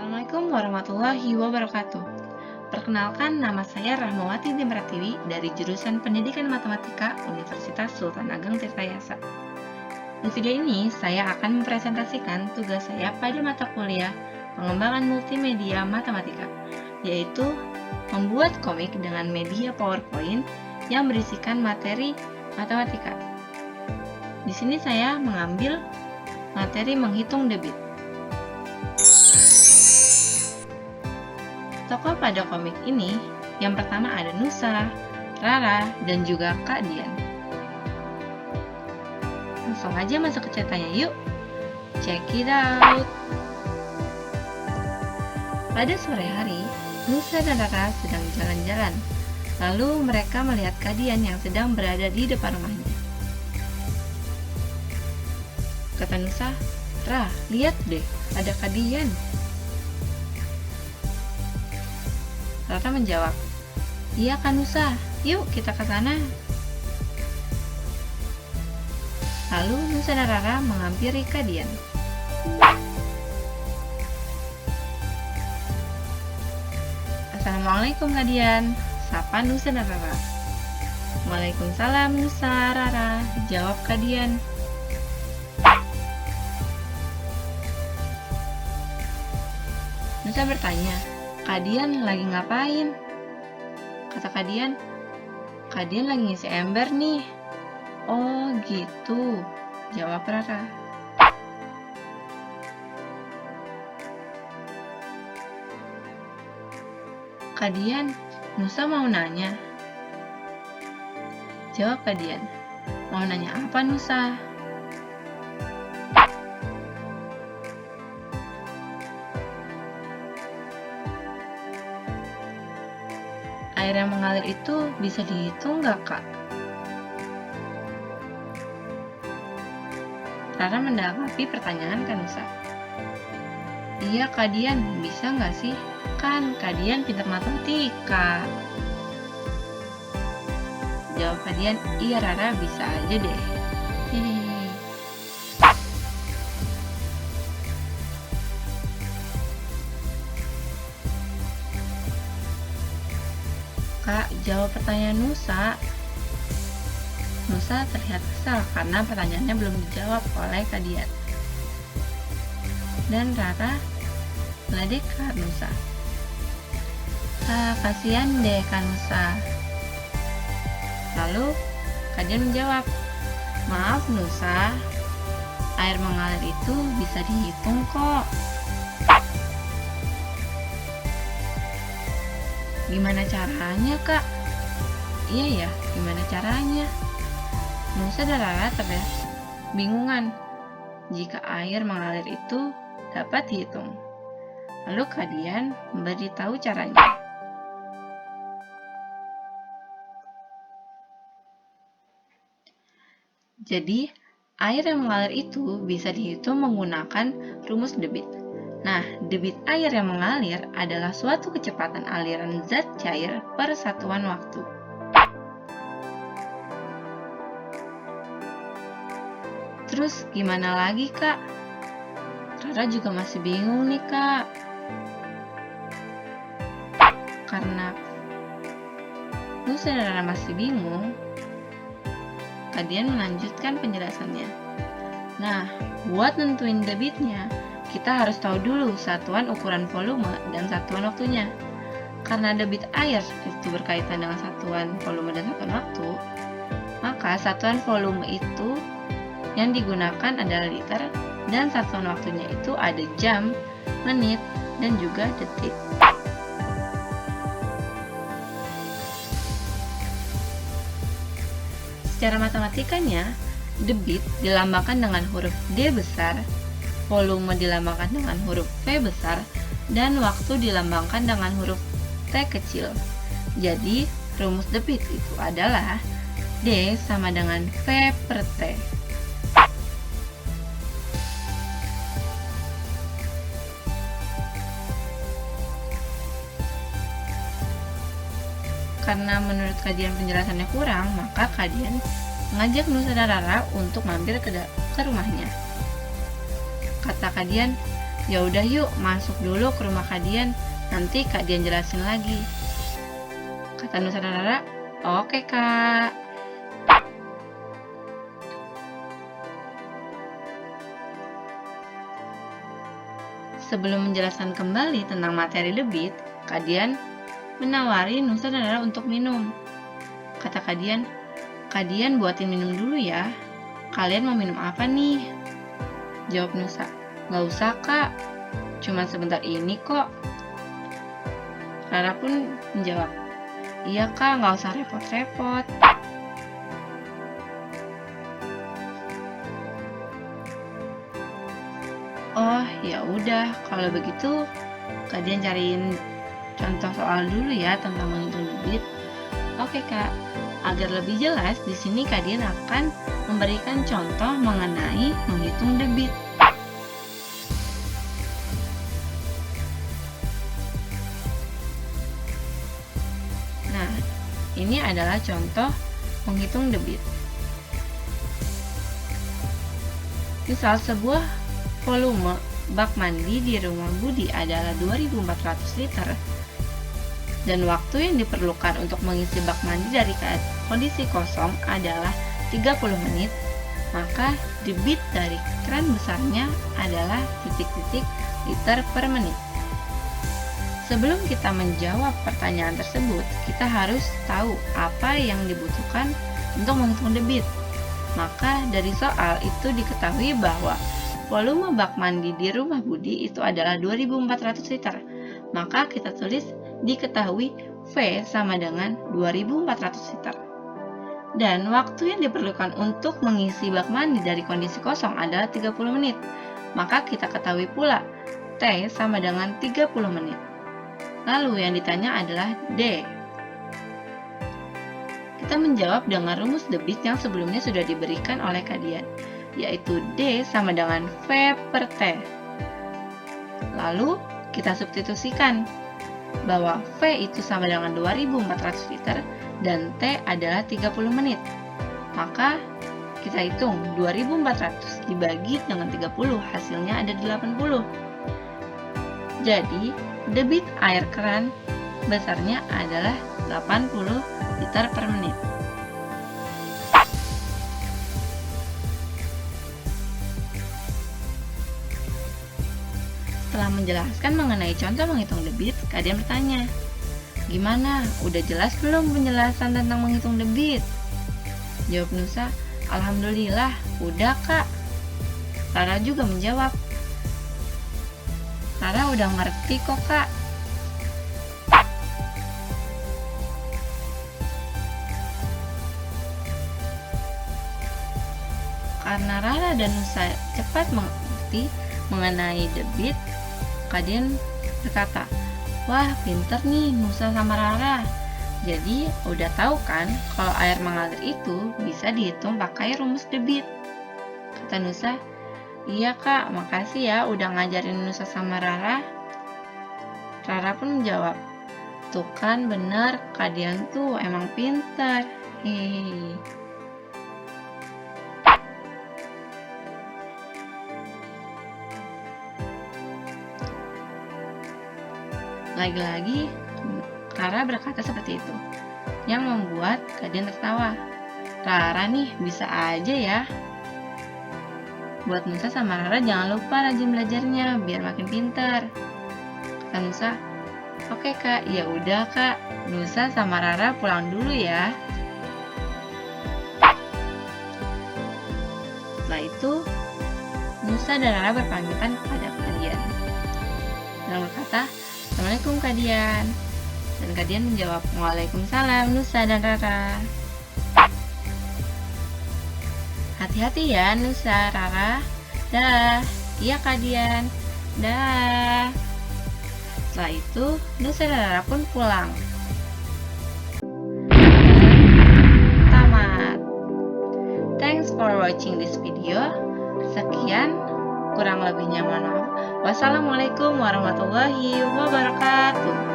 Assalamualaikum warahmatullahi wabarakatuh. Perkenalkan, nama saya Rahmawati Dimratiwi dari jurusan Pendidikan Matematika Universitas Sultan Ageng Tirtayasa. Di video ini, saya akan mempresentasikan tugas saya pada mata kuliah Pengembangan Multimedia Matematika, yaitu membuat komik dengan media PowerPoint yang berisikan materi matematika. Di sini saya mengambil materi menghitung debit. Tokoh pada komik ini, yang pertama ada Nusa, Rara, dan juga Kak Dian. Langsung aja masuk ke ceritanya yuk. Check it out. Pada sore hari, Nusa dan Rara sedang jalan-jalan. Lalu mereka melihat Kak Dian yang sedang berada di depan rumahnya. Kata Nusa, "Ra, lihat deh, ada Kak Dian." Rara menjawab, "Iya Kak Nusa, yuk kita ke sana." Lalu Nusa dan Rara menghampiri Kak Dian. "Assalamualaikum Kak Dian," sapa Nusa dan Rara. "Waalaikumsalam Nusa, Rara," jawab Kak Dian. Nusa bertanya, "Kak Dian lagi ngapain?" Kata Kak Dian lagi ngisi ember nih." "Oh gitu," jawab Rara. "Kak Dian, Nusa mau nanya." Jawab Kak Dian, "Mau nanya apa Nusa?" "Air yang mengalir itu bisa dihitung nggak, Kak?" Rara menanggapi pertanyaan Kak Nusa. "Iya Kak Dian, bisa nggak sih? Kan Kak Dian pintar matematika." Jawab Kak Dian, "Iya Rara, bisa aja deh." Hehehe. "Kak, jawab pertanyaan Nusa." Nusa terlihat kesal karena pertanyaannya belum dijawab oleh Kak Dian. Dan Rara meledek Kak Nusa. Kasihan deh Kak Nusa." Lalu Kak Dian menjawab, "Maaf Nusa, air mengalir itu bisa dihitung kok." "Gimana caranya Kak?" "Iya ya, gimana caranya?" Nusa dan Rara terlihat bingungan jika air mengalir itu dapat dihitung. Lalu Kak Dian memberitahu caranya. Jadi, air yang mengalir itu bisa dihitung menggunakan rumus debit. Nah, debit air yang mengalir adalah suatu kecepatan aliran zat cair per satuan waktu. "Terus gimana lagi Kak?" Rara juga masih bingung nih Kak. Karena Nusa dan Rara masih bingung, Kak Dian melanjutkan penjelasannya. "Nah, buat nentuin debitnya, kita harus tahu dulu satuan ukuran volume dan satuan waktunya. Karena debit air itu berkaitan dengan satuan volume dan satuan waktu, maka satuan volume itu yang digunakan adalah liter dan satuan waktunya itu ada jam, menit, dan juga detik." Secara matematikanya, debit dilambangkan dengan huruf D besar, volume dilambangkan dengan huruf V besar, dan waktu dilambangkan dengan huruf T kecil. Jadi, rumus debit itu adalah D sama dengan V per T. Karena menurut Kak Dian penjelasannya kurang, maka Kak Dian mengajak Nusa dan Rara untuk mampir ke rumahnya. Kata Kak Dian, Ya udah yuk, masuk dulu ke rumah Kak Dian. Nanti Kak Dian jelasin lagi. Kata Nusa dan Rara, oke Kak. Sebelum menjelaskan kembali tentang materi debit, Kak Dian menawari Nusa dan Rara untuk minum. Kata Kak Dian buatin minum dulu ya. Kalian mau minum apa nih? Jawab Nusa, nggak usah Kak, cuma sebentar ini kok. Rara pun menjawab, iya Kak, nggak usah repot-repot. Oh, ya udah, kalau begitu Kak Dian cariin contoh soal dulu ya tentang menghitung debit. Oke Kak, agar lebih jelas di sini Kak Dian akan memberikan contoh mengenai menghitung debit. Nah, ini adalah contoh menghitung debit. Misal sebuah volume bak mandi di rumah Budi adalah 2400 liter dan waktu yang diperlukan untuk mengisi bak mandi dari kondisi kosong adalah 30 menit, maka debit dari keran besarnya adalah titik-titik liter per menit. Sebelum kita menjawab pertanyaan tersebut, kita harus tahu apa yang dibutuhkan untuk menghitung debit. Maka dari soal itu diketahui bahwa volume bak mandi di rumah Budi itu adalah 2400 liter. Maka kita tulis diketahui V sama dengan 2400 liter. Dan waktu yang diperlukan untuk mengisi bak mandi dari kondisi kosong adalah 30 menit. Maka kita ketahui pula T sama dengan 30 menit. Lalu yang ditanya adalah D. Kita menjawab dengan rumus debit yang sebelumnya sudah diberikan oleh Kak Dian, yaitu D sama dengan V per T. Lalu kita substitusikan bahwa V itu sama dengan 2400 liter dan T adalah 30 menit. Maka kita hitung 2400 dibagi dengan 30, hasilnya ada 80. Jadi debit air keran besarnya adalah 80 liter per menit. Setelah menjelaskan mengenai contoh menghitung debit, Kak Dian bertanya, gimana? Udah jelas belum penjelasan tentang menghitung debit? Jawab Nusa, alhamdulillah, udah Kak. Rara juga menjawab, Rara udah ngerti kok Kak. Karena Rara dan Nusa cepat mengerti mengenai debit, Kak Dian berkata, wah pinter nih Nusa sama Rara. Jadi udah tahu kan kalau air mengalir itu bisa dihitung pakai rumus debit. Kata Nusa, iya Kak, makasih ya udah ngajarin Nusa sama Rara. Rara pun menjawab, tuh kan bener, Kak Dian tuh emang pinter. Hehehe. Lagi-lagi, Rara berkata seperti itu, yang membuat Kak Dian tertawa. Rara nih bisa aja ya. Buat Nusa sama Rara jangan lupa rajin belajarnya biar makin pintar. Kata Nusa, oke Kak, ya udah Kak. Nusa sama Rara pulang dulu ya. Setelah itu, Nusa dan Rara berpamitan kepada Kak Dian dan berkata, Assalamualaikum Kak Dian. Dan Kak Dian menjawab, Waalaikumsalam Nusa dan Rara. Hati-hati ya Nusa, Rara. Dah. Iya Kak Dian. Dah. Setelah itu, Nusa dan Rara pun pulang. Tamat. Thanks for watching this video. Sekian, kurang lebihnya mohon maaf. Wassalamualaikum warahmatullahi wabarakatuh.